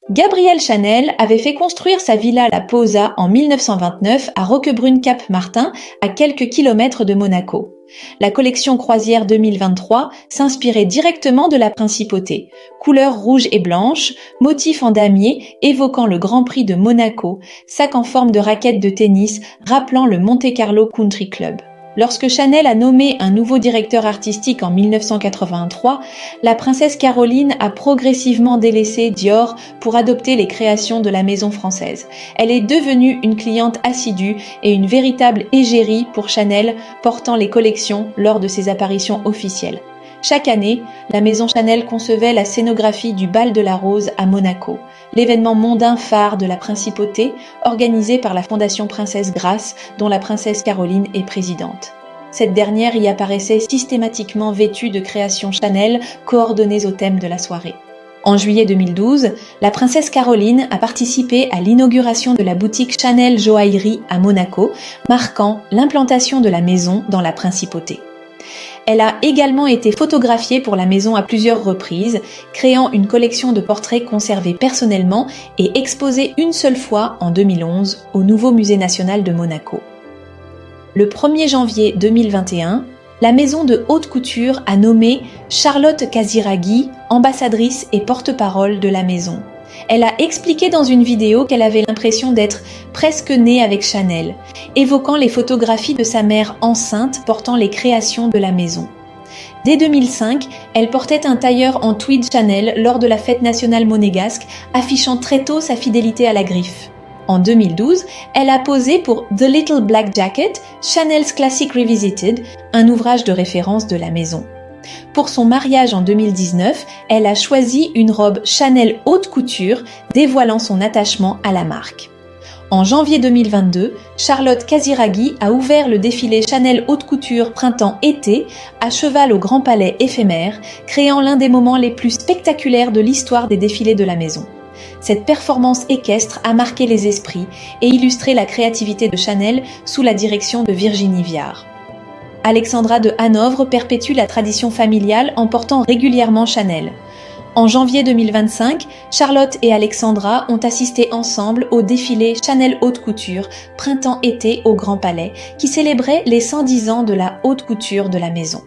Gabrielle Chanel avait fait construire sa villa La Posa en 1929 à Roquebrune-Cap-Martin, à quelques kilomètres de Monaco. La collection croisière 2023 s'inspirait directement de la principauté. Couleurs rouge et blanche, motifs en damier évoquant le Grand Prix de Monaco, sac en forme de raquette de tennis rappelant le Monte Carlo Country Club. Lorsque Chanel a nommé un nouveau directeur artistique en 1983, la princesse Caroline a progressivement délaissé Dior pour adopter les créations de la maison française. Elle est devenue une cliente assidue et une véritable égérie pour Chanel, portant les collections lors de ses apparitions officielles. Chaque année, la maison Chanel concevait la scénographie du Bal de la Rose à Monaco, l'événement mondain phare de la principauté organisé par la Fondation Princesse Grace, dont la princesse Caroline est présidente. Cette dernière y apparaissait systématiquement vêtue de créations Chanel coordonnées au thème de la soirée. En juillet 2012, la princesse Caroline a participé à l'inauguration de la boutique Chanel Joaillerie à Monaco, marquant l'implantation de la maison dans la principauté. Elle a également été photographiée pour la maison à plusieurs reprises, créant une collection de portraits conservés personnellement et exposés une seule fois en 2011 au nouveau Musée national de Monaco. Le 1er janvier 2021, la maison de haute couture a nommé Charlotte Casiraghi ambassadrice et porte-parole de la maison. Elle a expliqué dans une vidéo qu'elle avait l'impression d'être presque née avec Chanel, évoquant les photographies de sa mère enceinte portant les créations de la maison. Dès 2005, elle portait un tailleur en tweed Chanel lors de la fête nationale monégasque, affichant très tôt sa fidélité à la griffe. En 2012, elle a posé pour The Little Black Jacket, Chanel's Classic Revisited, un ouvrage de référence de la maison. Pour son mariage en 2019, elle a choisi une robe Chanel haute couture, dévoilant son attachement à la marque. En janvier 2022, Charlotte Casiraghi a ouvert le défilé Chanel haute couture printemps-été à cheval au Grand Palais éphémère, créant l'un des moments les plus spectaculaires de l'histoire des défilés de la maison. Cette performance équestre a marqué les esprits et illustré la créativité de Chanel sous la direction de Virginie Viard. Alexandra de Hanovre perpétue la tradition familiale en portant régulièrement Chanel. En janvier 2025, Charlotte et Alexandra ont assisté ensemble au défilé Chanel Haute Couture Printemps-été au Grand Palais qui célébrait les 110 ans de la haute couture de la maison.